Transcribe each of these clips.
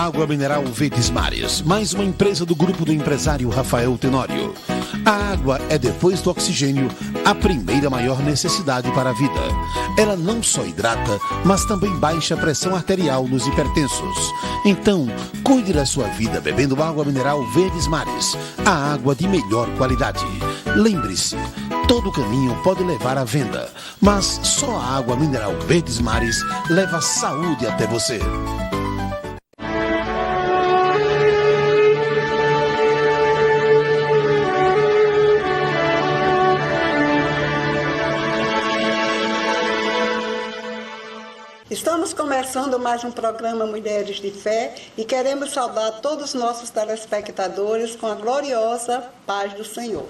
Água mineral Verdes Mares, mais uma empresa do grupo do empresário Rafael Tenório. A água é, depois do oxigênio, a primeira maior necessidade para a vida. Ela não só hidrata, mas também baixa a pressão arterial nos hipertensos. Então, cuide da sua vida bebendo água mineral Verdes Mares, a água de melhor qualidade. Lembre-se, todo caminho pode levar à venda, mas só a água mineral Verdes Mares leva saúde até você. Estamos começando mais um programa Mulheres de Fé e queremos saudar todos os nossos telespectadores com a gloriosa paz do Senhor.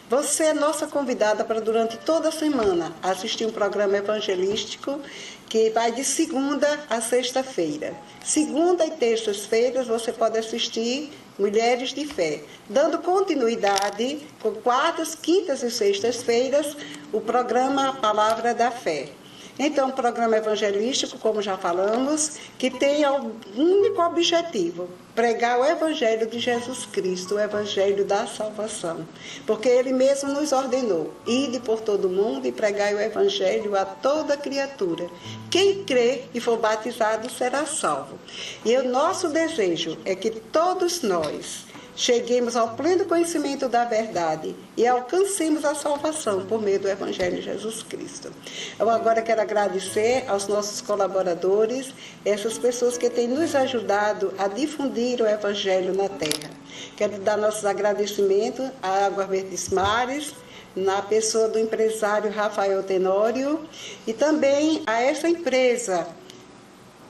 Você é nossa convidada para, durante toda a semana, assistir um programa evangelístico que vai de segunda a sexta-feira. Segunda e terças-feiras você pode assistir Mulheres de Fé, dando continuidade com quartas, quintas e sextas-feiras o programa A Palavra da Fé. Então, um programa evangelístico, como já falamos, que tem o único objetivo, pregar o Evangelho de Jesus Cristo, o Evangelho da salvação. Porque Ele mesmo nos ordenou, ide por todo o mundo e pregai o Evangelho a toda criatura. Quem crê e for batizado será salvo. E o nosso desejo é que todos nós cheguemos ao pleno conhecimento da verdade e alcancemos a salvação por meio do Evangelho de Jesus Cristo. Eu agora quero agradecer aos nossos colaboradores, essas pessoas que têm nos ajudado a difundir o Evangelho na terra. Quero dar nossos agradecimentos à Água Verdes Mares, na pessoa do empresário Rafael Tenório, e também a essa empresa,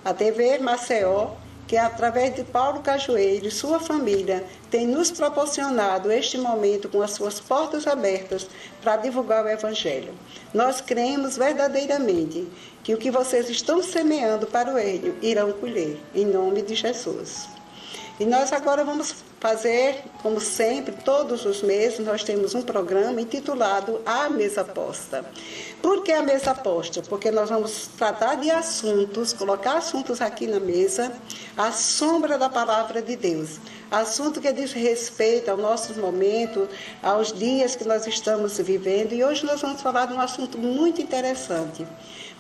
a TV Maceió, que através de Paulo Cajueiro e sua família tem nos proporcionado este momento com as suas portas abertas para divulgar o Evangelho. Nós cremos verdadeiramente que o que vocês estão semeando para o reino irão colher, em nome de Jesus. E nós agora vamos fazer, como sempre, todos os meses, nós temos um programa intitulado A Mesa Posta. Por que a mesa posta? Porque nós vamos tratar de assuntos, colocar assuntos aqui na mesa, à sombra da palavra de Deus. Assunto que diz respeito ao nosso momento, aos dias que nós estamos vivendo. E hoje nós vamos falar de um assunto muito interessante.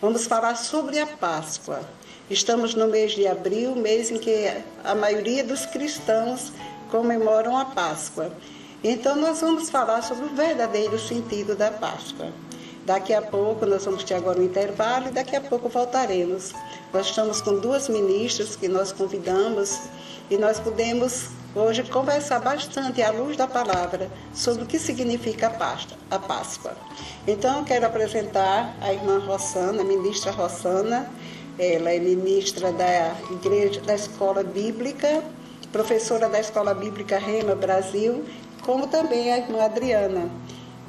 Vamos falar sobre a Páscoa. Estamos no mês de abril, mês em que a maioria dos cristãos comemoram a Páscoa. Então nós vamos falar sobre o verdadeiro sentido da Páscoa. Daqui a pouco, nós vamos ter agora um intervalo e daqui a pouco voltaremos. Nós estamos com duas ministras que nós convidamos e nós podemos hoje conversar bastante à luz da palavra sobre o que significa a Páscoa. Então, eu quero apresentar a irmã Rossana, a ministra Rossana. Ela é ministra da Igreja da Escola Bíblica, professora da Escola Bíblica Rema Brasil, como também a irmã Adriana,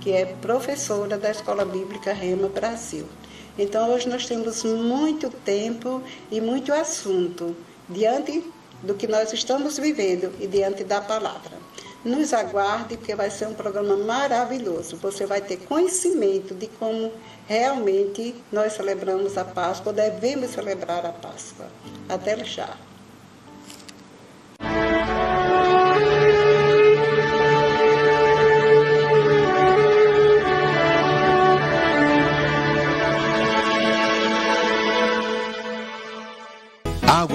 que é professora da Escola Bíblica Rema Brasil. Então, hoje nós temos muito tempo e muito assunto diante do que nós estamos vivendo e diante da palavra. Nos aguarde, porque vai ser um programa maravilhoso. Você vai ter conhecimento de como realmente nós celebramos a Páscoa, devemos celebrar a Páscoa. Até já.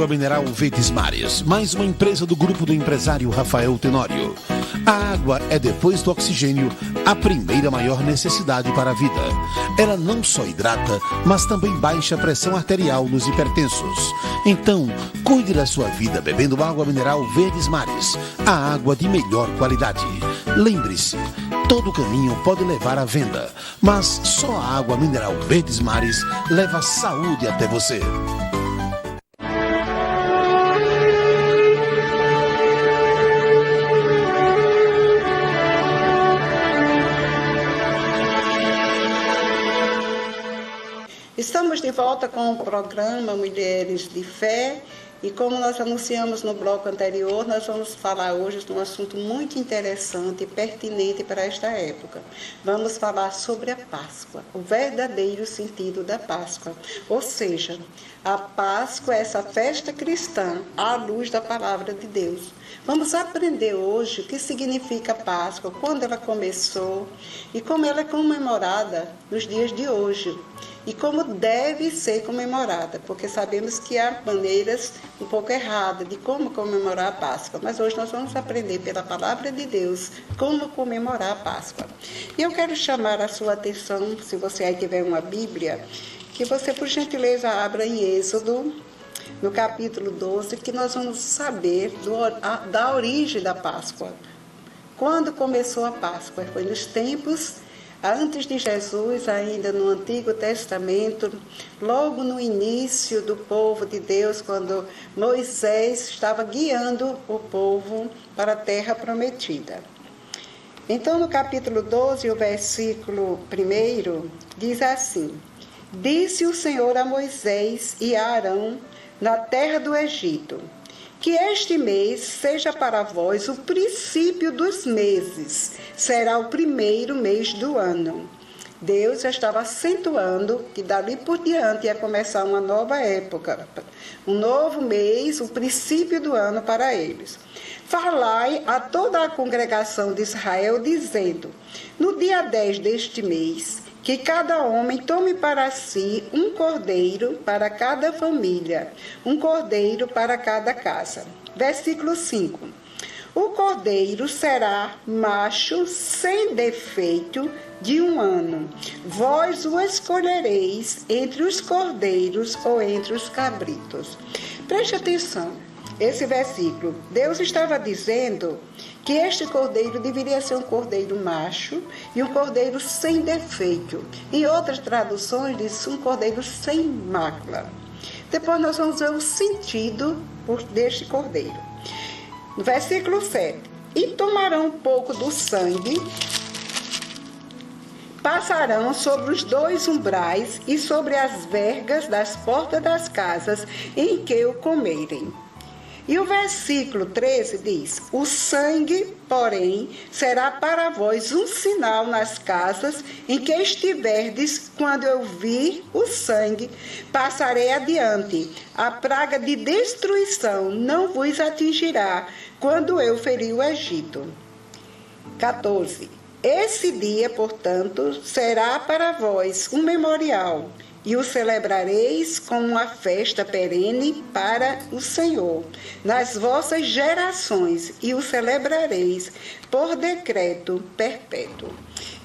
Água mineral Verdes Mares, mais uma empresa do grupo do empresário Rafael Tenório. A água é, depois do oxigênio, a primeira maior necessidade para a vida. Ela não só hidrata, mas também baixa a pressão arterial nos hipertensos. Então, cuide da sua vida bebendo água mineral Verdes Mares, a água de melhor qualidade. Lembre-se, todo caminho pode levar à venda, mas só a água mineral Verdes Mares leva saúde até você. Estamos de volta com o programa Mulheres de Fé E como nós anunciamos no bloco anterior, nós vamos falar hoje de um assunto muito interessante e pertinente para esta época. Vamos falar sobre a Páscoa, o verdadeiro sentido da Páscoa. Ou seja, a Páscoa é essa festa cristã à luz da palavra de Deus. Vamos aprender hoje o que significa Páscoa, quando ela começou e como ela é comemorada nos dias de hoje. E como deve ser comemorada, porque sabemos que há maneiras um pouco erradas de como comemorar a Páscoa. Mas hoje nós vamos aprender pela palavra de Deus como comemorar a Páscoa. E eu quero chamar a sua atenção, se você aí tiver uma Bíblia, que você, por gentileza, abra em Êxodo, no capítulo 12, que nós vamos saber da origem da Páscoa. Quando começou a Páscoa? Foi nos tempos antes de Jesus, ainda no Antigo Testamento, logo no início do povo de Deus, quando Moisés estava guiando o povo para a terra prometida. Então, no capítulo 12, o versículo 1, diz assim: Disse o Senhor a Moisés e a Arão na terra do Egito: que este mês seja para vós o princípio dos meses, será o primeiro mês do ano. Deus já estava acentuando que dali por diante ia começar uma nova época, um novo mês, o princípio do ano para eles. Falai a toda a congregação de Israel, dizendo: no dia 10 deste mês, que cada homem tome para si um cordeiro para cada família, um cordeiro para cada casa. Versículo 5. O cordeiro será macho sem defeito de 1 ano. Vós o escolhereis entre os cordeiros ou entre os cabritos. Preste atenção. Esse versículo, Deus estava dizendo que este cordeiro deveria ser um cordeiro macho e um cordeiro sem defeito. Em outras traduções, diz um cordeiro sem mácula. Depois nós vamos ver o sentido deste cordeiro. No versículo 7. E tomarão um pouco do sangue, passarão sobre os 2 umbrais e sobre as vergas das portas das casas em que o comerem. E o versículo 13 diz: o sangue, porém, será para vós um sinal nas casas em que estiverdes. Quando eu vir o sangue, passarei adiante. A praga de destruição não vos atingirá quando eu ferir o Egito. 14. Esse dia, portanto, será para vós um memorial, e o celebrareis com uma festa perene para o Senhor, nas vossas gerações, e o celebrareis por decreto perpétuo.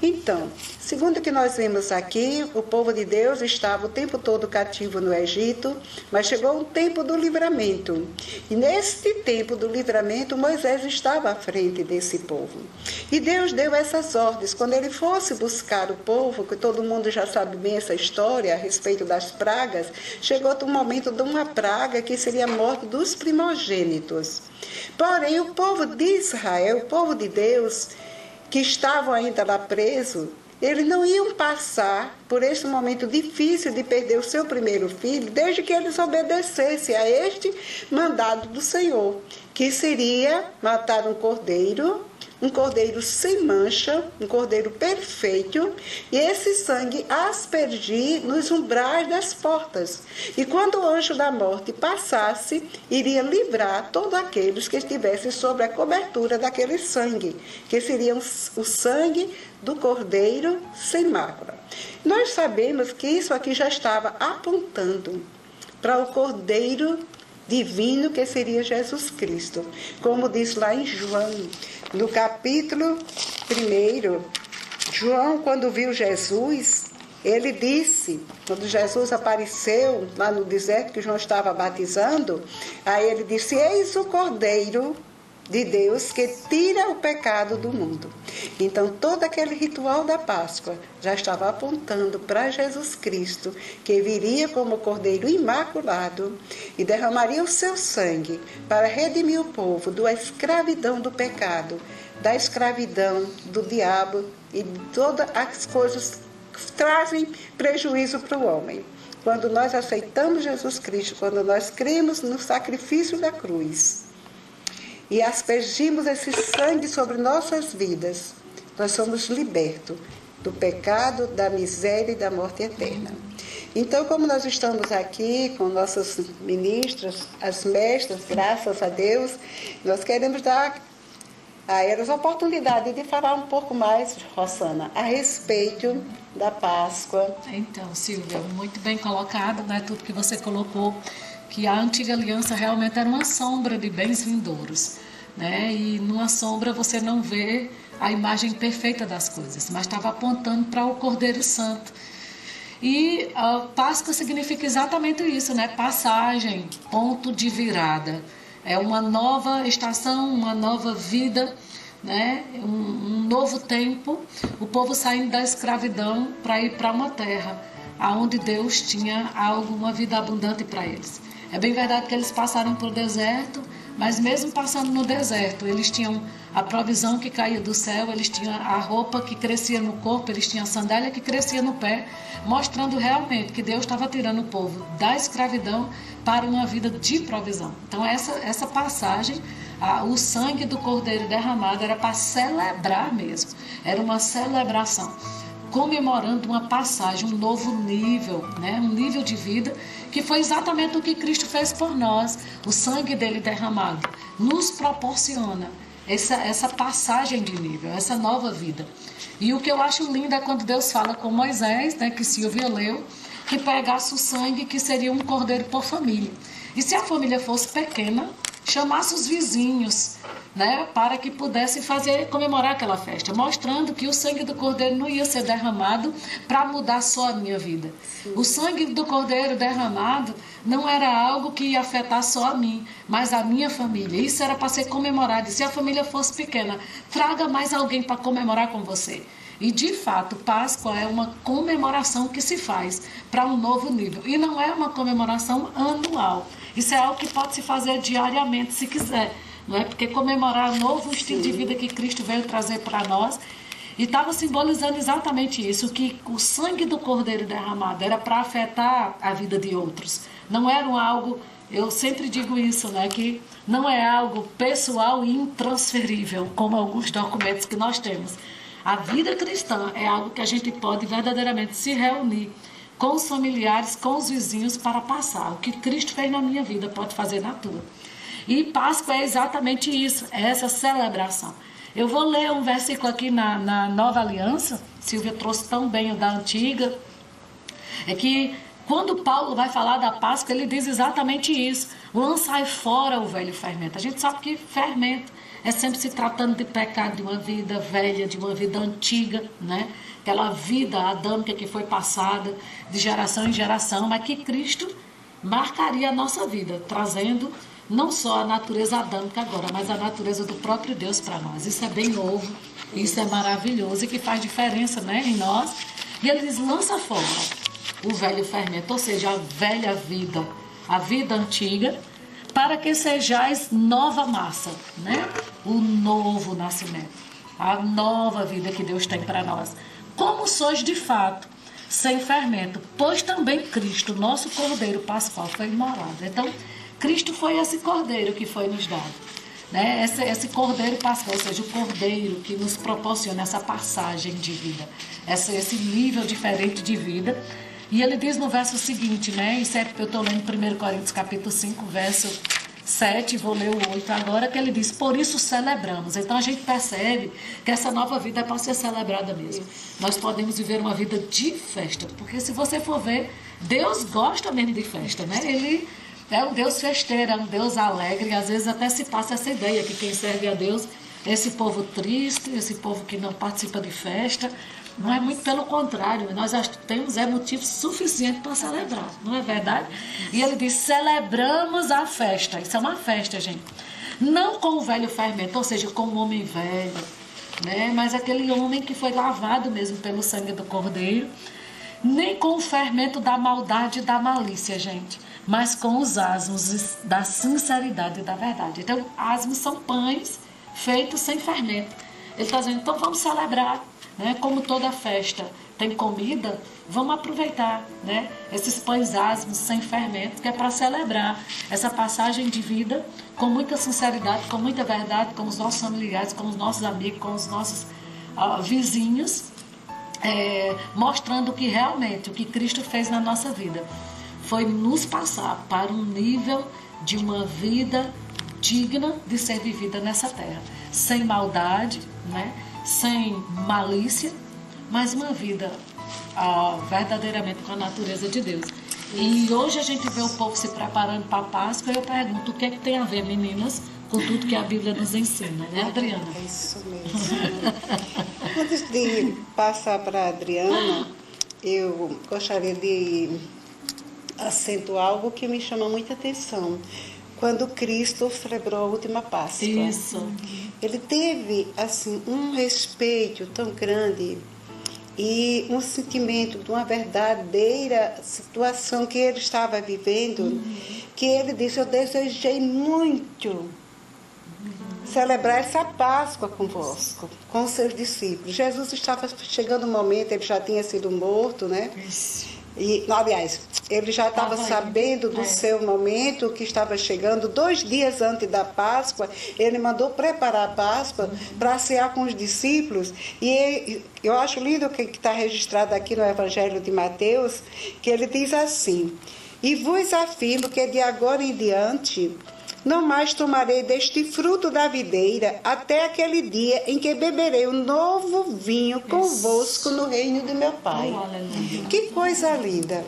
Então, segundo o que nós vemos aqui, o povo de Deus estava o tempo todo cativo no Egito, mas chegou o tempo do livramento. E neste tempo do livramento, Moisés estava à frente desse povo. E Deus deu essas ordens. Quando ele fosse buscar o povo, que todo mundo já sabe bem essa história a respeito das pragas, chegou o momento de uma praga que seria a morte dos primogênitos. Porém, o povo de Israel, o povo de Deus, que estavam ainda lá presos, eles não iam passar por esse momento difícil de perder o seu primeiro filho, desde que eles obedecessem a este mandado do Senhor, que seria matar um cordeiro sem mancha, um cordeiro perfeito, e esse sangue aspergir nos umbrais das portas. E quando o anjo da morte passasse, iria livrar todos aqueles que estivessem sobre a cobertura daquele sangue, que seria o sangue do cordeiro sem mácula. Nós sabemos que isso aqui já estava apontando para o cordeiro divino, que seria Jesus Cristo. Como diz lá em João, no capítulo 1, João, quando viu Jesus, ele disse, quando Jesus apareceu lá no deserto, que João estava batizando, aí ele disse: eis o Cordeiro de Deus que tira o pecado do mundo. Então, todo aquele ritual da Páscoa já estava apontando para Jesus Cristo, que viria como Cordeiro imaculado e derramaria o seu sangue para redimir o povo da escravidão do pecado, da escravidão do diabo e de todas as coisas que trazem prejuízo para o homem. quando nós aceitamos Jesus Cristo, quando nós cremos no sacrifício da cruz e aspergimos esse sangue sobre nossas vidas, nós somos libertos do pecado, da miséria e da morte eterna. Então, como nós estamos aqui com nossas ministras, as mestras, graças a Deus, nós queremos dar a elas a oportunidade de falar um pouco mais, Rosana, a respeito da Páscoa. Então, Silvia, muito bem colocado, né, tudo que você colocou, que a antiga aliança realmente era uma sombra de bens vindouros, né, e numa sombra você não vê a imagem perfeita das coisas, mas estava apontando para o Cordeiro Santo. E a Páscoa significa exatamente isso, né, passagem, ponto de virada. É uma nova estação, uma nova vida, né? Um novo tempo, o povo saindo da escravidão para ir para uma terra onde Deus tinha uma vida abundante para eles. É bem verdade que eles passaram por deserto, mas mesmo passando no deserto, eles tinham a provisão que caía do céu, eles tinham a roupa que crescia no corpo, eles tinham a sandália que crescia no pé, mostrando realmente que Deus estava tirando o povo da escravidão para uma vida de provisão. Então essa passagem, o sangue do Cordeiro derramado era para celebrar mesmo, era uma celebração, comemorando uma passagem, um novo nível, né? Um nível de vida, que foi exatamente o que Cristo fez por nós. O sangue dele derramado nos proporciona essa passagem de nível, essa nova vida. E o que eu acho lindo é quando Deus fala com Moisés, né, que Silvia leu, que pegasse o sangue, que seria um cordeiro por família. E se a família fosse pequena, chamasse os vizinhos, né, para que pudessem comemorar aquela festa, mostrando que o sangue do Cordeiro não ia ser derramado para mudar só a minha vida. Sim. O sangue do Cordeiro derramado não era algo que ia afetar só a mim, mas a minha família. Isso era para ser comemorado. E se a família fosse pequena, traga mais alguém para comemorar com você. E, de fato, Páscoa é uma comemoração que se faz para um novo nível. E não é uma comemoração anual. Isso é algo que pode se fazer diariamente, se quiser. Não é? Porque comemorar o novo estilo de vida que Cristo veio trazer para nós. E estava simbolizando exatamente isso, que o sangue do Cordeiro derramado era para afetar a vida de outros. Não era algo, eu sempre digo isso, né, que não é algo pessoal e intransferível, como alguns documentos que nós temos. A vida cristã é algo que a gente pode verdadeiramente se reunir com os familiares, com os vizinhos para passar. O que Cristo fez na minha vida pode fazer na tua. E Páscoa é exatamente isso, é essa celebração. Eu vou ler um versículo aqui na Nova Aliança, Silvia trouxe tão bem o da Antiga, é que quando Paulo vai falar da Páscoa, ele diz exatamente isso, lançai fora o velho fermento. A gente sabe que fermento é sempre se tratando de pecado, de uma vida velha, de uma vida antiga, né? Aquela vida adâmica que foi passada de geração em geração, mas que Cristo marcaria a nossa vida, trazendo não só a natureza adâmica agora, mas a natureza do próprio Deus para nós. Isso é bem novo, isso é maravilhoso e que faz diferença, né, em nós. E ele diz, lança fora o velho fermento, ou seja, a velha vida, a vida antiga, para que sejais nova massa, né? O novo nascimento, a nova vida que Deus tem para nós. Como sois de fato, sem fermento, pois também Cristo, nosso Cordeiro Pascual, foi imolado. Então, Cristo foi esse Cordeiro que foi nos dado, né? Esse Cordeiro Pascual, ou seja, o Cordeiro que nos proporciona essa passagem de vida, esse nível diferente de vida. E ele diz no verso seguinte, né? Isso é, eu estou lendo 1 Coríntios capítulo 5, verso 7, vou ler o 8 agora, que ele diz, por isso celebramos. Então a gente percebe que essa nova vida é para ser celebrada mesmo. Nós podemos viver uma vida de festa, porque se você for ver, Deus gosta mesmo de festa, né? Ele é um Deus festeiro, é um Deus alegre, e às vezes até se passa essa ideia que quem serve a Deus é esse povo triste, esse povo que não participa de festa. Não é muito pelo contrário, nós temos motivo suficiente para celebrar, não é verdade? E ele diz, celebramos a festa, isso é uma festa, gente. Não com o velho fermento, ou seja, com o homem velho, né? Mas aquele homem que foi lavado mesmo pelo sangue do Cordeiro, nem com o fermento da maldade e da malícia, gente, mas com os asmos da sinceridade e da verdade. Então, asmos são pães feitos sem fermento. Ele está dizendo, então vamos celebrar, né? Como toda festa tem comida, vamos aproveitar, né? Esses pães asmos, sem fermento, que é para celebrar essa passagem de vida com muita sinceridade, com muita verdade, com os nossos familiares, com os nossos amigos, com os nossos vizinhos, mostrando que realmente o que Cristo fez na nossa vida foi nos passar para um nível de uma vida digna de ser vivida nessa terra, sem maldade, né? Sem malícia, mas uma vida verdadeiramente com a natureza de Deus. E hoje a gente vê o povo se preparando para a Páscoa e eu pergunto, o que é que tem a ver, meninas, com tudo que a Bíblia nos ensina, né, Adriana? É isso mesmo. Antes de passar para a Adriana, eu gostaria de acentuar algo que me chama muita atenção. Quando Cristo celebrou a última Páscoa. Isso. Ele teve, assim, um respeito tão grande e um sentimento de uma verdadeira situação que ele estava vivendo, que ele disse, eu desejei muito celebrar essa Páscoa convosco, com os seus discípulos. Jesus estava chegando o momento, ele já tinha sido morto, né? E, aliás, ele já estava sabendo do seu momento, que estava chegando 2 dias antes da Páscoa. Ele mandou preparar a Páscoa para cear com os discípulos. E eu acho lindo o que está registrado aqui no Evangelho de Mateus, que ele diz assim, e vos afirmo que de agora em diante não mais tomarei deste fruto da videira até aquele dia em que beberei o novo vinho convosco no reino de meu Pai. Que coisa linda!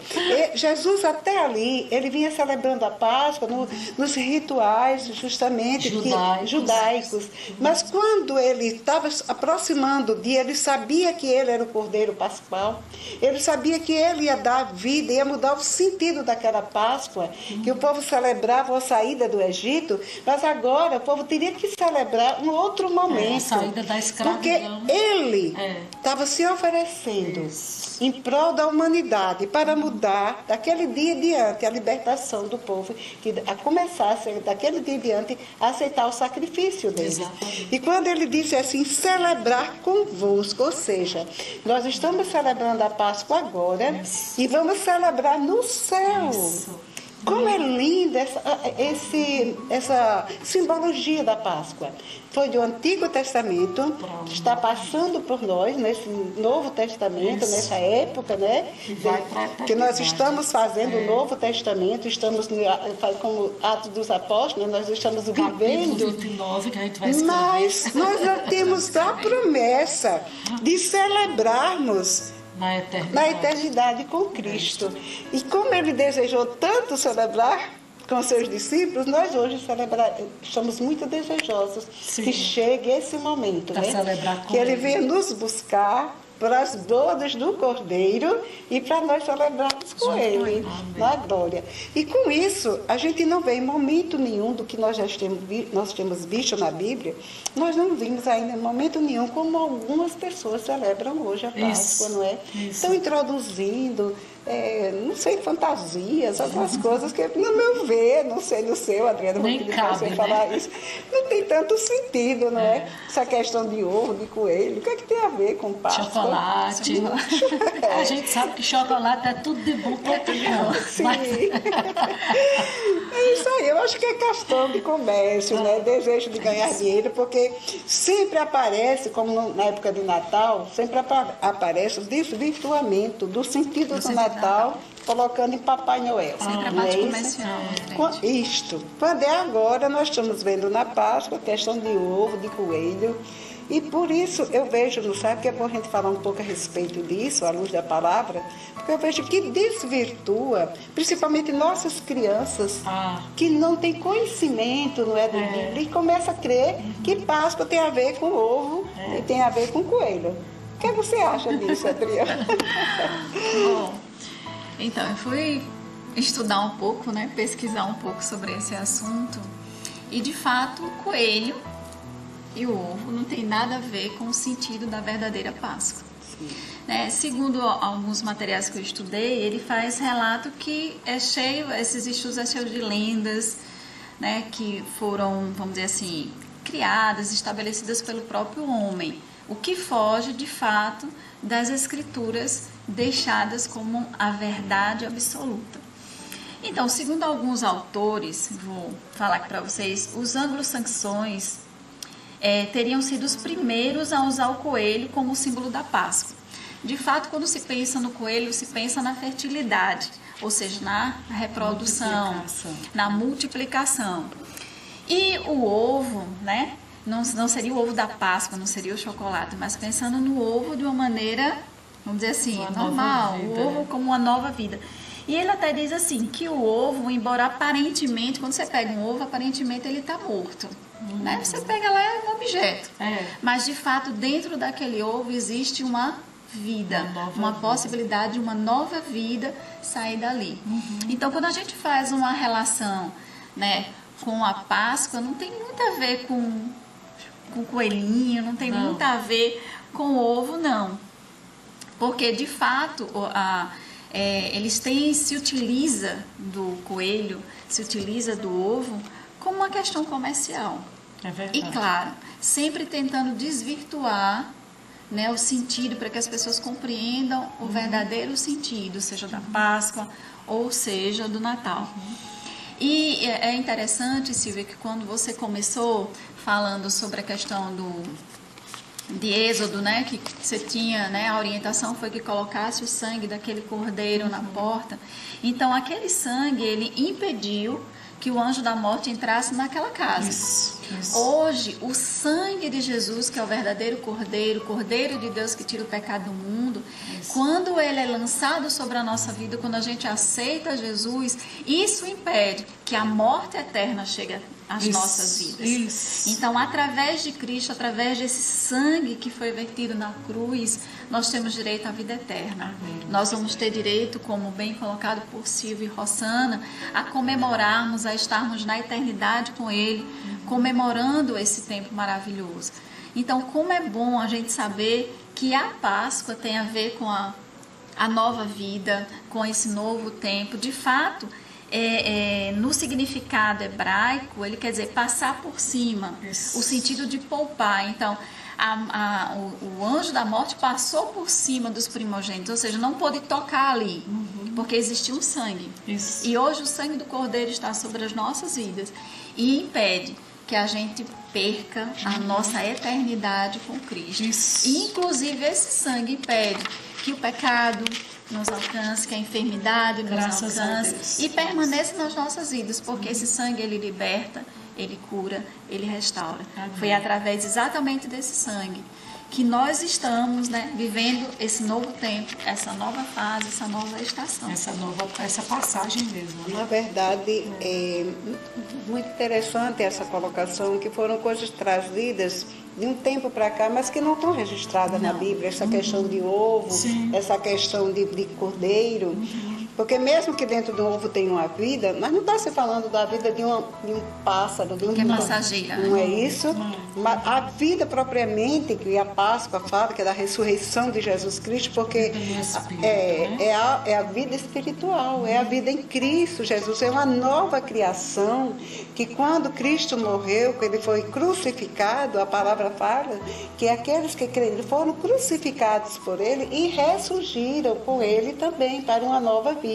Jesus até ali, ele vinha celebrando a Páscoa nos rituais justamente judaicos. Mas quando ele estava aproximando o dia, ele sabia que ele era o Cordeiro Pascual. Ele sabia que ele ia dar vida, ia mudar o sentido daquela Páscoa, que o povo celebrava a saída do Egito. Mas agora o povo teria que celebrar um outro momento. A saída da escravidão. Porque ele estava se oferecendo em prol da humanidade para mudar daquele dia em diante a libertação do povo, que a começasse daquele dia em diante a aceitar o sacrifício deles. Exatamente. E quando ele disse assim, celebrar convosco, ou seja, nós estamos celebrando a Páscoa agora e vamos celebrar no céu. Isso. Como é linda essa simbologia da Páscoa. Foi do Antigo Testamento, está passando por nós nesse Novo Testamento, nessa época, né? Que nós estamos fazendo o Novo Testamento, estamos como Atos dos Apóstolos, nós estamos vivendo. 29, que a gente vai escrever. Mas nós já temos a promessa de celebrarmos na eternidade com Cristo. E como ele desejou tanto celebrar com seus discípulos, nós hoje estamos muito desejosos que chegue esse momento, né? Que ele venha nos buscar para as bodas do Cordeiro e para nós celebrarmos com ele na glória. E com isso, a gente não vê em momento nenhum do que nós temos visto na Bíblia, nós não vimos ainda em momento nenhum como algumas pessoas celebram hoje a Páscoa, não é? Estão introduzindo, não sei, fantasias, algumas coisas que, no meu ver, não sei no seu, Adriana, nem cabe, você falar isso, não tem tanto sentido, não é? Essa questão de ovo, de coelho, o que é que tem a ver com Páscoa? Chocolate. A gente sabe que chocolate é tudo de bom para criança. Sim. É isso aí, eu acho que é questão de comércio, né? Desejo de ganhar dinheiro, porque sempre aparece, como na época de Natal, sempre aparece o desvirtuamento do sentido do Natal, colocando em Papai Noel. Sempre a parte comercial. Isto. Quando é agora, nós estamos vendo na Páscoa a questão de ovo, de coelho. E por isso eu vejo, não sabe, que é bom a gente falar um pouco a respeito disso, à luz da palavra, porque eu vejo que desvirtua, principalmente nossas crianças, que não têm conhecimento, não é, da Bíblia, e começa a crer que Páscoa tem a ver com ovo e tem a ver com coelho. O que você acha disso, Adriana? Bom, então eu fui estudar um pouco, né, pesquisar um pouco sobre esse assunto, e de fato o coelho e o ovo não tem nada a ver com o sentido da verdadeira Páscoa. Né? Segundo alguns materiais que eu estudei, ele faz relato que esses estudos é cheio de lendas, né, que foram, vamos dizer assim, criadas, estabelecidas pelo próprio homem, o que foge de fato das escrituras deixadas como a verdade absoluta. Então, segundo alguns autores, vou falar aqui para vocês, os anglo-saxões teriam sido os primeiros a usar o coelho como símbolo da Páscoa. De fato, quando se pensa no coelho, se pensa na fertilidade, ou seja, na reprodução, na multiplicação. E o ovo, né? Não seria o ovo da Páscoa, não seria o chocolate, mas pensando no ovo de uma maneira, vamos dizer assim, normal, o ovo como uma nova vida. E ele até diz assim, que o ovo, embora aparentemente, quando você pega um ovo, aparentemente ele está morto. Né? Você pega lá, é um objeto. Mas, de fato, dentro daquele ovo existe uma vida, uma possibilidade de uma nova vida sair dali. Então, quando a gente faz uma relação, né, com a Páscoa, não tem muito a ver com coelhinho, não tem muito a ver com o ovo, não. Porque, de fato, se utiliza do coelho, se utiliza do ovo como uma questão comercial. É verdade. E, claro, sempre tentando desvirtuar, né, o sentido para que as pessoas compreendam o verdadeiro sentido, seja da Páscoa ou seja do Natal. E é interessante, Silvia, que quando você começou falando sobre a questão de Êxodo, né, que você tinha, né, a orientação foi que colocasse o sangue daquele cordeiro na porta. Então, aquele sangue, ele impediu que o anjo da morte entrasse naquela casa. Isso. Hoje, o sangue de Jesus, que é o verdadeiro cordeiro, cordeiro de Deus que tira o pecado do mundo, quando ele é lançado sobre a nossa vida, quando a gente aceita Jesus, isso impede que a morte eterna chegue às nossas vidas. Então, através de Cristo, através desse sangue que foi vertido na cruz, nós temos direito à vida eterna. Nós vamos ter direito, como bem colocado por Silvia e Rossana, a comemorarmos, a estarmos na eternidade com Ele, comemorando esse tempo maravilhoso. Então, como é bom a gente saber que a Páscoa tem a ver com a nova vida, com esse novo tempo. De fato, no significado hebraico, ele quer dizer passar por cima, o sentido de poupar. Então, o anjo da morte passou por cima dos primogênitos, ou seja, não pôde tocar ali, porque existia um sangue. E hoje o sangue do Cordeiro está sobre as nossas vidas e impede que a gente perca a nossa eternidade com Cristo. E, inclusive, esse sangue impede que o pecado nos alcance, que a enfermidade nos alcance e permaneça nas nossas vidas, porque esse sangue, ele liberta, ele cura, ele restaura. Foi através exatamente desse sangue que nós estamos, né, vivendo esse novo tempo, essa nova fase, essa nova estação. Essa passagem mesmo. Na verdade, é muito interessante essa colocação, que foram coisas trazidas de um tempo para cá, mas que não estão registradas na Bíblia. Essa questão de ovo, essa questão de cordeiro. Porque mesmo que dentro do ovo tem uma vida, mas não está se falando da vida de um pássaro, de um que é passageira. Não é isso? Mas a vida propriamente, que a Páscoa fala, que é da ressurreição de Jesus Cristo, porque é a vida espiritual, é a vida em Cristo. Jesus é uma nova criação, que quando Cristo morreu, que ele foi crucificado, a palavra fala que aqueles que creram foram crucificados por ele e ressurgiram com ele também para uma nova vida.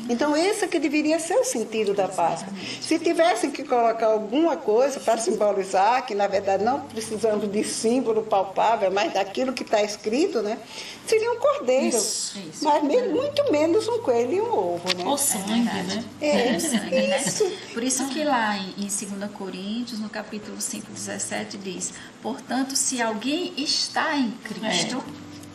Então esse que deveria ser o sentido da Páscoa. Se tivessem que colocar alguma coisa para simbolizar, que na verdade não precisamos de símbolo palpável, mas daquilo que está escrito, né? Seria um cordeiro, mas muito menos um coelho e um ovo, né? O sangue, né? Isso. Por isso que lá em 2 Coríntios, no capítulo 5:17, diz: portanto, se alguém está em Cristo,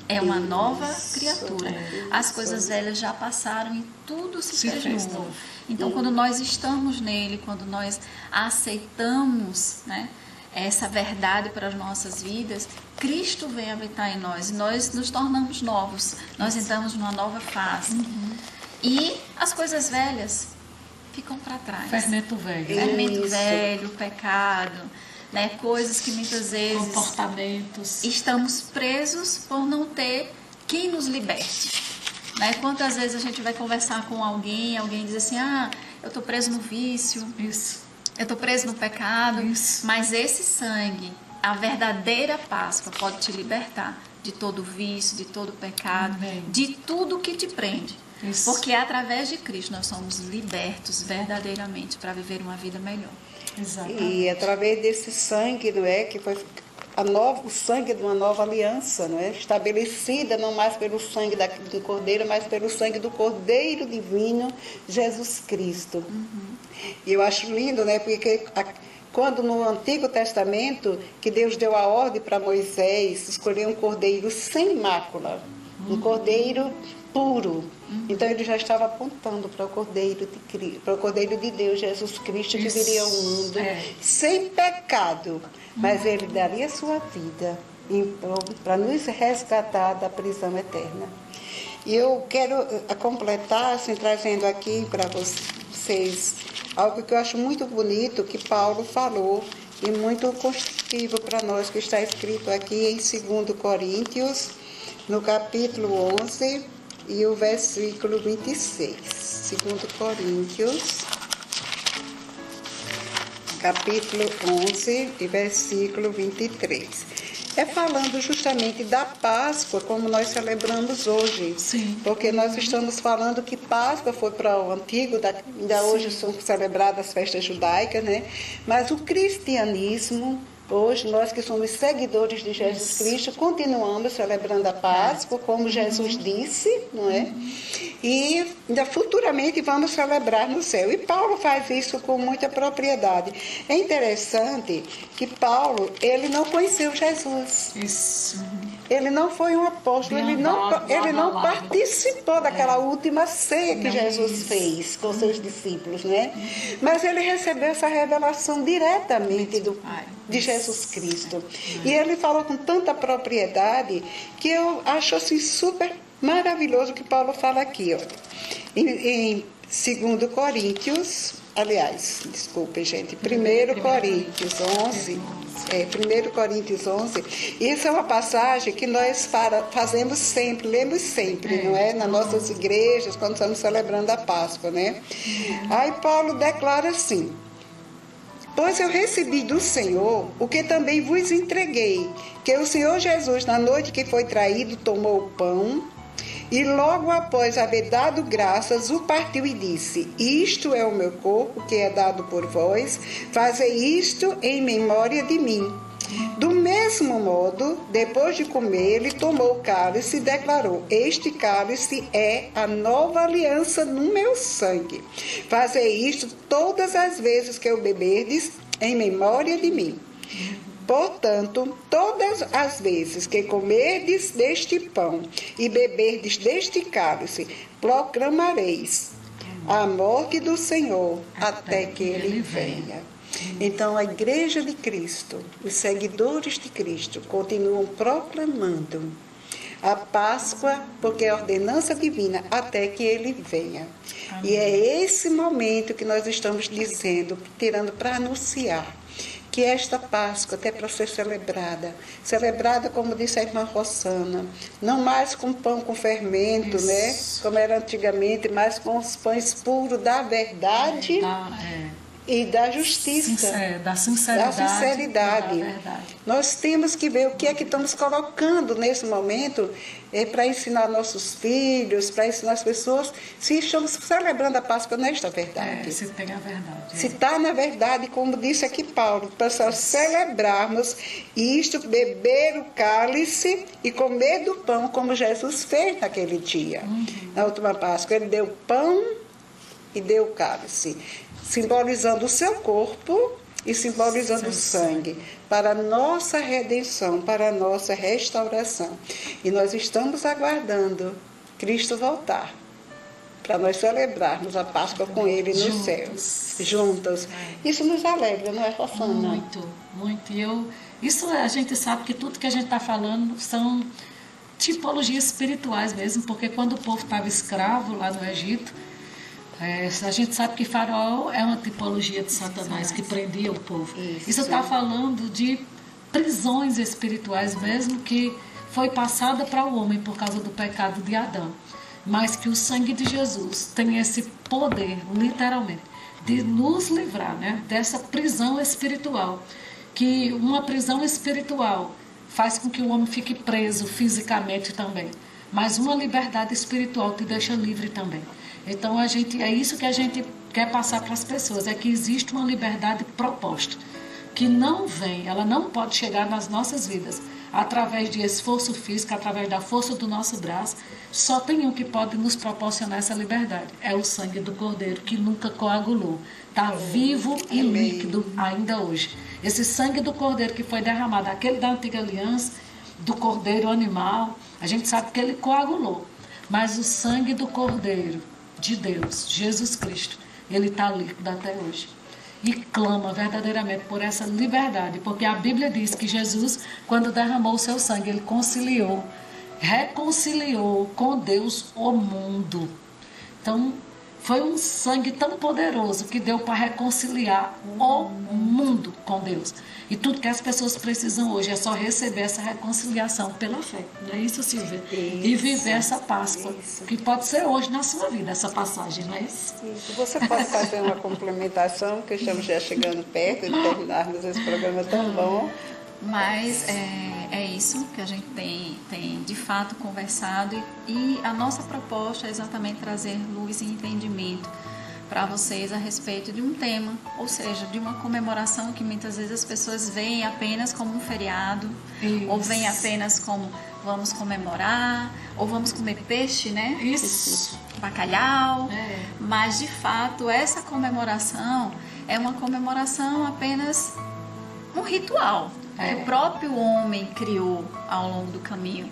é uma nova criatura. As coisas velhas já passaram e tudo se fez novo. Então, quando nós estamos nele, quando nós aceitamos, né, essa verdade para as nossas vidas, Cristo vem habitar em nós e nós nos tornamos novos. Nós entramos numa nova fase. E as coisas velhas ficam para trás. Fermento velho. Fermento velho, pecado, né? Coisas que muitas vezes comportamentos, estamos presos por não ter quem nos liberte, né? Quantas vezes a gente vai conversar com alguém diz assim: eu estou preso no vício, eu estou preso no pecado, mas esse sangue a verdadeira Páscoa pode te libertar de todo vício, de todo pecado, Amém. de tudo que te prende. Isso. Porque através de Cristo nós somos libertos verdadeiramente para viver uma vida melhor. Exatamente. E através desse sangue, não é, que foi o sangue de uma nova aliança, não é, estabelecida não mais pelo sangue do Cordeiro, mas pelo sangue do Cordeiro Divino, Jesus Cristo. E eu acho lindo, né, porque quando no Antigo Testamento, que Deus deu a ordem para Moisés escolher um cordeiro sem mácula, um cordeiro puro. Então ele já estava apontando para o Cordeiro de Deus, Jesus Cristo, que viria ao mundo sem pecado, mas ele daria a sua vida para nos resgatar da prisão eterna. E eu quero completar, assim, trazendo aqui para vocês algo que eu acho muito bonito, que Paulo falou, e muito construtivo para nós, que está escrito aqui em 2 Coríntios, no capítulo 11, e o versículo 26. 2 Coríntios, capítulo 11, e versículo 23. É falando justamente da Páscoa, como nós celebramos hoje. Sim. Porque nós estamos falando que Páscoa foi para o Antigo, ainda hoje são celebradas as festas judaicas, né? Mas o cristianismo, hoje, nós que somos seguidores de Jesus Cristo, continuamos celebrando a Páscoa, como Jesus disse, não é? E ainda futuramente vamos celebrar no céu. E Paulo faz isso com muita propriedade. É interessante que Paulo, ele não conheceu Jesus. Isso. Ele não foi um apóstolo, ele não participou daquela última ceia que Jesus fez com seus discípulos, né? Mas ele recebeu essa revelação diretamente de Jesus Cristo. E ele falou com tanta propriedade que eu acho assim super maravilhoso o que Paulo fala aqui, ó. Em 2 Coríntios, aliás, desculpe, gente, 1 Coríntios 11, 1 Coríntios 11, isso é uma passagem que nós fazemos sempre, lemos sempre, não é? Nas nossas igrejas, quando estamos celebrando a Páscoa, né? Aí Paulo declara assim: pois eu recebi do Senhor o que também vos entreguei, que o Senhor Jesus, na noite que foi traído, tomou o pão, e logo após haver dado graças, o partiu e disse: isto é o meu corpo, que é dado por vós, fazei isto em memória de mim. Do mesmo modo, depois de comer, ele tomou o cálice e declarou: este cálice é a nova aliança no meu sangue. Fazei isto todas as vezes que o beberdes, em memória de mim. Portanto, todas as vezes que comerdes deste pão e beberdes deste cálice, proclamareis a morte do Senhor até que ele venha. Então, a Igreja de Cristo, os seguidores de Cristo, continuam proclamando a Páscoa, porque é a ordenança divina, até que ele venha. Amém. E é esse momento que nós estamos dizendo, tirando para anunciar que esta Páscoa, até para ser celebrada, como disse a irmã Rossana, não mais com pão com fermento, né, como era antigamente, mas com os pães puros da verdade e da justiça, da sinceridade. Nós temos que ver o que é que estamos colocando nesse momento para ensinar nossos filhos, para ensinar as pessoas, se estamos celebrando a Páscoa nesta verdade. Se tem a verdade. Se está na verdade, como disse aqui Paulo, para celebrarmos isto, beber o cálice e comer do pão, como Jesus fez naquele dia. Na última Páscoa, ele deu pão e deu o cálice, simbolizando o seu corpo e simbolizando o sangue, para a nossa redenção, para a nossa restauração. E nós estamos aguardando Cristo voltar, para nós celebrarmos a Páscoa com Ele nos céus, juntos. Isso nos alegra, não é, Rossana? Muito, muito. Isso a gente sabe que tudo que a gente está falando são tipologias espirituais mesmo, porque quando o povo estava escravo lá no Egito, a gente sabe que Faraó é uma tipologia de Satanás que prendia o povo. Isso está falando de prisões espirituais mesmo, que foi passada para o homem por causa do pecado de Adão. Mas que o sangue de Jesus tem esse poder, literalmente, de nos livrar, né, dessa prisão espiritual. que uma prisão espiritual faz com que o homem fique preso fisicamente também, mas uma liberdade espiritual te deixa livre também. Então é isso que a gente quer passar para as pessoas, é que existe uma liberdade proposta, que não vem, ela não pode chegar nas nossas vidas através de esforço físico, através da força do nosso braço. Só tem um que pode nos proporcionar essa liberdade, é o sangue do Cordeiro, que nunca coagulou, está vivo e líquido ainda hoje. Esse sangue do Cordeiro que foi derramado, aquele da antiga aliança, do Cordeiro animal, a gente sabe que ele coagulou, mas o sangue do Cordeiro de Deus, Jesus Cristo, ele está líquido até hoje. E clama verdadeiramente por essa liberdade, porque a Bíblia diz que Jesus, quando derramou o seu sangue, ele reconciliou com Deus o mundo. Então, foi um sangue tão poderoso que deu para reconciliar o mundo com Deus. E tudo que as pessoas precisam hoje é só receber essa reconciliação pela fé. Não é isso, Silvia? Isso, e viver essa Páscoa, que pode ser hoje na sua vida, essa passagem, não é isso? Isso. Você pode fazer uma complementação, que estamos já chegando perto de terminarmos esse programa tão bom. Mas é isso que a gente tem de fato conversado, e a nossa proposta é exatamente trazer luz e entendimento para vocês a respeito de um tema, ou seja, de uma comemoração que muitas vezes as pessoas veem apenas como um feriado, isso. Ou veem apenas como vamos comemorar, ou vamos comer peixe, né? Isso. Bacalhau. Mas de fato essa comemoração é uma comemoração apenas um ritual que o próprio homem criou ao longo do caminho.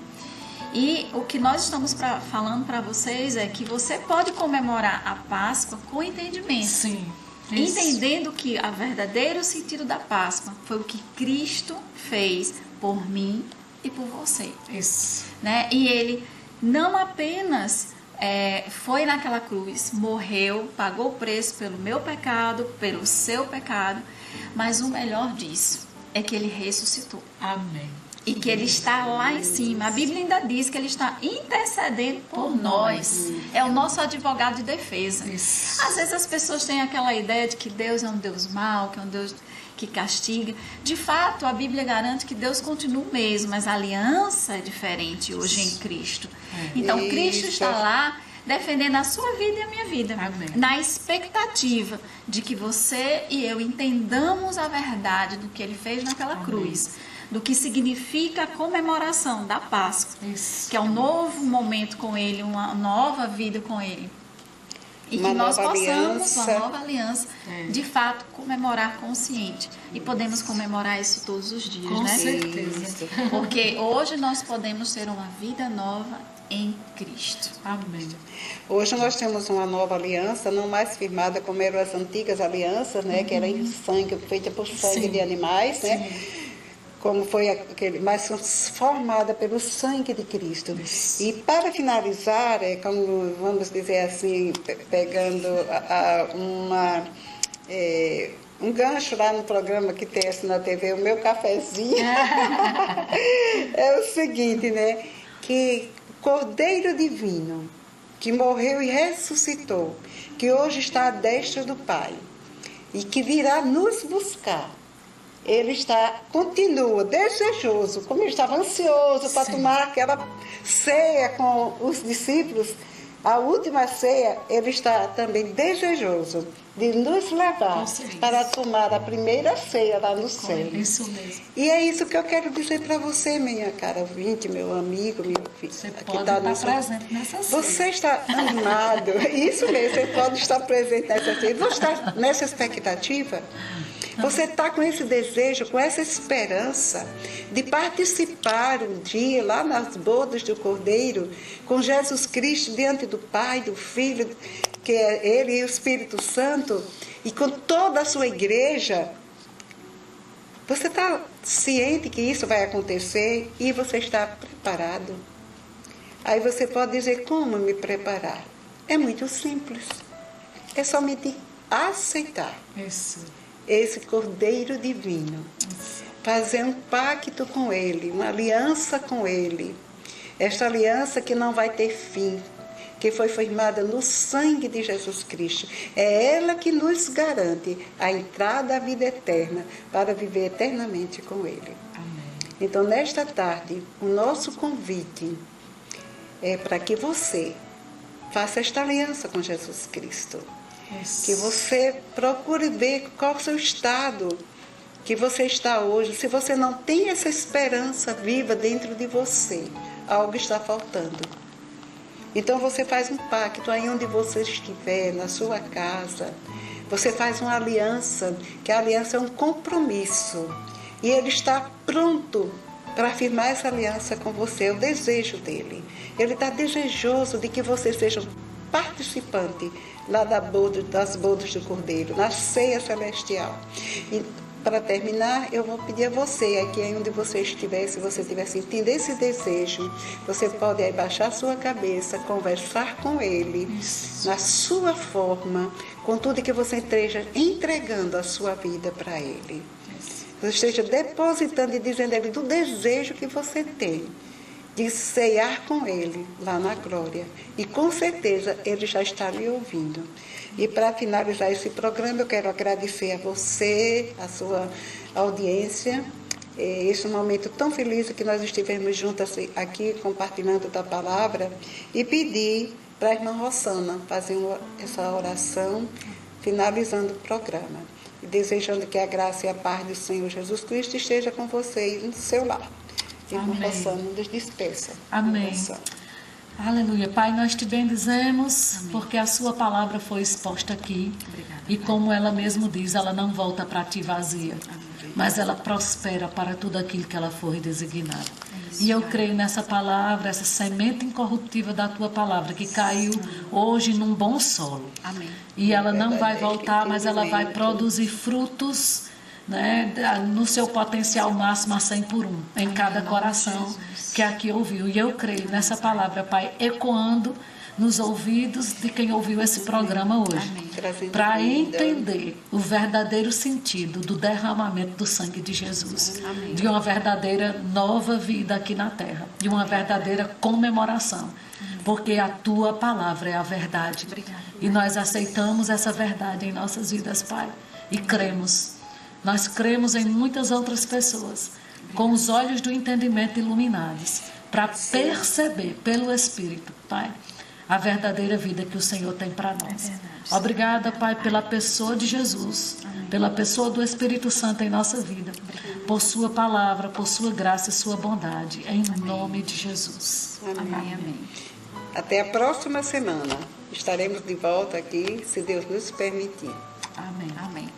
E o que nós estamos falando para vocês é que você pode comemorar a Páscoa com entendimento. Sim. Isso. Entendendo que o verdadeiro sentido da Páscoa foi o que Cristo fez por mim e por você. Isso. Né? E ele não apenas foi naquela cruz, morreu, pagou o preço pelo meu pecado, pelo seu pecado, mas o melhor disso é que ele ressuscitou. Amém. E que ele está lá em cima. A Bíblia ainda diz que ele está intercedendo por nós. É o nosso advogado de defesa. Isso. Às vezes as pessoas têm aquela ideia de que Deus é um Deus mau, que é um Deus que castiga. De fato, a Bíblia garante que Deus continua o mesmo, mas a aliança é diferente hoje em Cristo. Então, Cristo está lá defendendo a sua vida e a minha vida. Amém. Na expectativa de que você e eu entendamos a verdade do que ele fez naquela cruz, do que significa a comemoração da Páscoa, Isso. que é um novo momento com ele, uma nova vida com ele. E que nós possamos, uma nova aliança, de fato, comemorar consciente. E podemos comemorar isso todos os dias, com né? certeza. Porque hoje nós podemos ter uma vida nova em Cristo. Amém. Hoje nós temos uma nova aliança, não mais firmada como eram as antigas alianças, né? Que era em sangue, feita por sangue de animais, né? Como foi aquele, mas formada pelo sangue de Cristo. Isso. E para finalizar, como vamos dizer assim, pegando um gancho lá no programa que tem assim na TV, o meu cafezinho, é o seguinte, né? Que Cordeiro Divino, que morreu e ressuscitou, que hoje está à destra do Pai, e que virá nos buscar. Ele continua desejoso, como ele estava ansioso para tomar aquela ceia com os discípulos, a última ceia, ele está também desejoso de nos levar para tomar a primeira ceia lá no céu. Isso mesmo. E é isso que eu quero dizer para você, minha cara ouvinte, meu amigo, meu filho. Você pode estar presente nessa ceia. Você está animado, isso mesmo, você pode estar presente nessa ceia. Você está nessa expectativa? Você está com esse desejo, com essa esperança de participar um dia lá nas bodas do Cordeiro, com Jesus Cristo diante do Pai, do Filho, que é Ele e o Espírito Santo, e com toda a sua igreja. Você está ciente que isso vai acontecer e você está preparado? Aí você pode dizer, como me preparar? É muito simples. É somente aceitar. Isso. Esse Cordeiro Divino, fazer um pacto com Ele, uma aliança com Ele, esta aliança que não vai ter fim, que foi firmada no sangue de Jesus Cristo. É ela que nos garante a entrada à vida eterna, para viver eternamente com Ele. Amém. Então, nesta tarde, o nosso convite é para que você faça esta aliança com Jesus Cristo. Isso. Que você procure ver qual é o seu estado que você está hoje. Se você não tem essa esperança viva dentro de você, algo está faltando. Então você faz um pacto aí onde você estiver, na sua casa. Você faz uma aliança, que a aliança é um compromisso. E Ele está pronto para afirmar essa aliança com você, é o desejo dele. Ele está desejoso de que você seja participante lá das bodas do Cordeiro, na ceia celestial. E para terminar, eu vou pedir a você, aqui onde você estiver, se você estiver sentindo esse desejo, você pode aí baixar sua cabeça, conversar com Ele, na sua forma, com tudo que você esteja entregando a sua vida para Ele. Você esteja depositando e dizendo a Ele do desejo que você tem de ceiar com Ele lá na glória. E com certeza Ele já está lhe ouvindo. E para finalizar esse programa, eu quero agradecer a você, a sua audiência, esse momento tão feliz que nós estivemos juntas aqui compartilhando da palavra, e pedir para a irmã Rossana fazer essa oração, finalizando o programa. E desejando que a graça e a paz do Senhor Jesus Cristo esteja com você e no seu lar. Irmã Rossana, nos despeça. Amém. Aleluia. Pai, nós te bendizemos. Amém. Porque a sua palavra foi exposta aqui. Obrigada, e como ela mesmo diz, ela não volta para ti vazia. Amém. Mas ela prospera para tudo aquilo que ela for designada. E eu creio nessa palavra, essa semente incorruptível da tua palavra, que caiu hoje num bom solo. Amém. E ela não vai voltar, mas ela vai produzir frutos, né, no seu potencial máximo a 100 por 1, em cada coração que aqui ouviu. E eu creio nessa palavra, Pai, ecoando nos ouvidos de quem ouviu esse programa hoje, para entender o verdadeiro sentido do derramamento do sangue de Jesus. Amém. De uma verdadeira nova vida aqui na terra, de uma verdadeira comemoração, porque a tua palavra é a verdade. Obrigada. E nós aceitamos essa verdade em nossas vidas, Pai, e cremos. Nós cremos em muitas outras pessoas, com os olhos do entendimento iluminados, para perceber pelo Espírito, Pai, a verdadeira vida que o Senhor tem para nós. Obrigada, Pai, pela pessoa de Jesus, pela pessoa do Espírito Santo em nossa vida, por sua palavra, por sua graça e sua bondade, em nome de Jesus. Amém. Amém. Até a próxima semana. Estaremos de volta aqui, se Deus nos permitir. Amém. Amém.